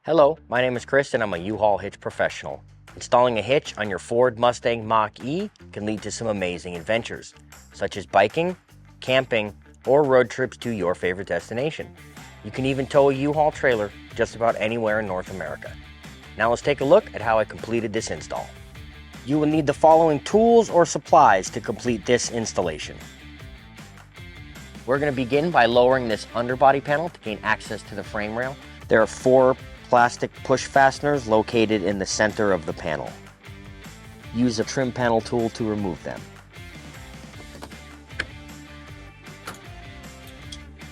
Hello, my name is Chris and I'm a U-Haul hitch professional. Installing a hitch on your Ford Mustang Mach E can lead to some amazing adventures, such as biking, camping, or road trips to your favorite destination. You can even tow a U-Haul trailer just about anywhere in North America. Now let's take a look at how I completed this install. You will need the following tools or supplies to complete this installation. We're going to begin by lowering this underbody panel to gain access to the frame rail. There are 4 plastic push fasteners located in the center of the panel. Use a trim panel tool to remove them.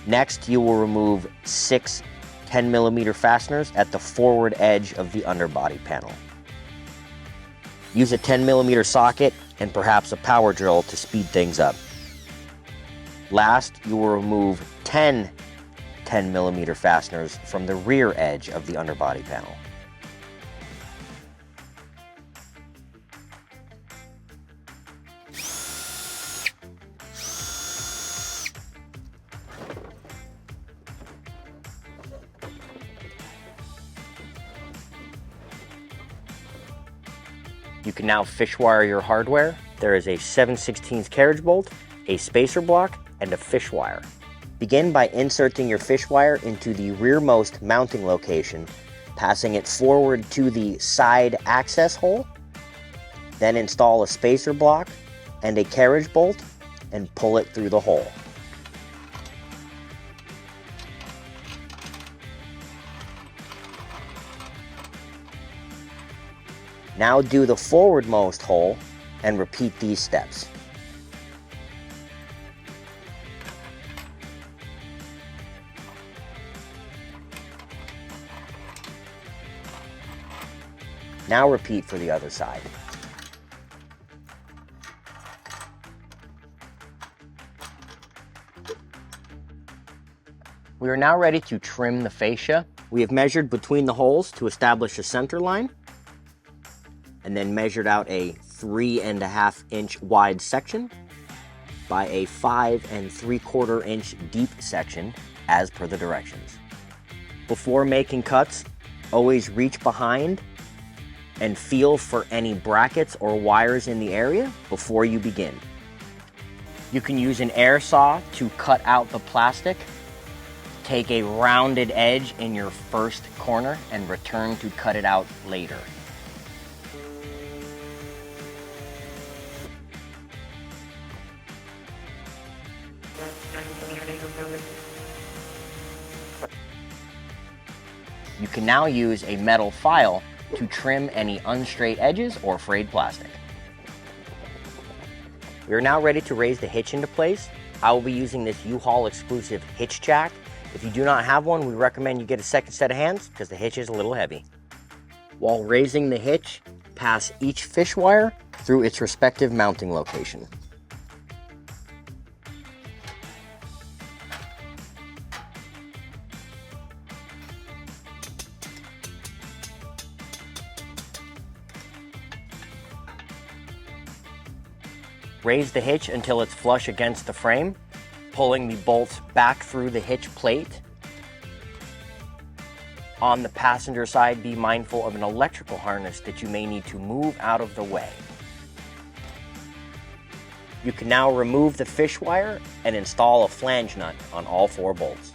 Next, you will remove 6 10mm fasteners at the forward edge of the underbody panel. Use a 10mm socket and perhaps a power drill to speed things up. Last, you will remove 10 10mm fasteners from the rear edge of the underbody panel. You can now fish wire your hardware. There is a 7/16 carriage bolt, a spacer block, and a fish wire. Begin by inserting your fish wire into the rearmost mounting location, passing it forward to the side access hole. Then install a spacer block and a carriage bolt and pull it through the hole. Now do the forwardmost hole and repeat these steps. Now repeat for the other side. We are now ready to trim the fascia. We have measured between the holes to establish a center line, and then measured out a 3.5 inch wide section by a 5 3/4 inch deep section as per the directions. Before making cuts, always reach behind and feel for any brackets or wires in the area before you begin. You can use an air saw to cut out the plastic. Take a rounded edge in your first corner and return to cut it out later. You can now use a metal file to trim any unstraight edges or frayed plastic. We are now ready to raise the hitch into place. I will be using this U-Haul exclusive hitch jack. If you do not have one, we recommend you get a second set of hands because the hitch is a little heavy. While raising the hitch, pass each fish wire through its respective mounting location. Raise the hitch until it's flush against the frame, pulling the bolts back through the hitch plate. On the passenger side, be mindful of an electrical harness that you may need to move out of the way. You can now remove the fish wire and install a flange nut on all 4 bolts.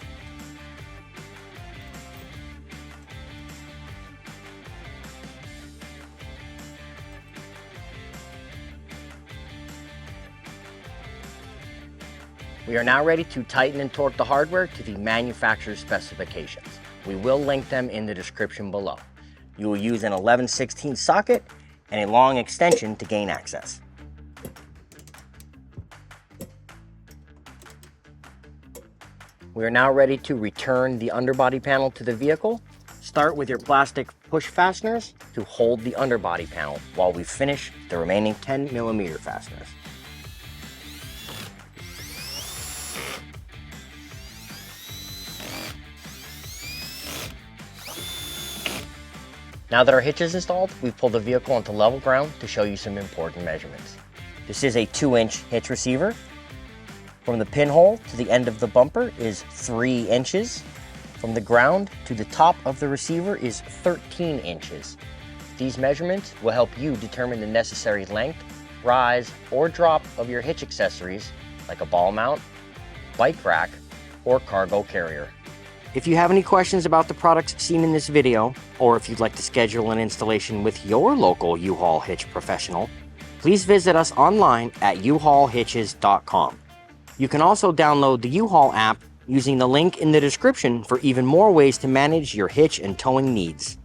We are now ready to tighten and torque the hardware to the manufacturer's specifications. We will link them in the description below. You will use an 11/16 socket and a long extension to gain access. We are now ready to return the underbody panel to the vehicle. Start with your plastic push fasteners to hold the underbody panel while we finish the remaining 10mm fasteners. Now that our hitch is installed, we've pulled the vehicle onto level ground to show you some important measurements. This is a 2-inch hitch receiver. From the pinhole to the end of the bumper is 3 inches. From the ground to the top of the receiver is 13 inches. These measurements will help you determine the necessary length, rise, or drop of your hitch accessories like a ball mount, bike rack, or cargo carrier. If you have any questions about the products seen in this video, or if you'd like to schedule an installation with your local U-Haul Hitch professional, please visit us online at uhaulhitches.com. You can also download the U-Haul app using the link in the description for even more ways to manage your hitch and towing needs.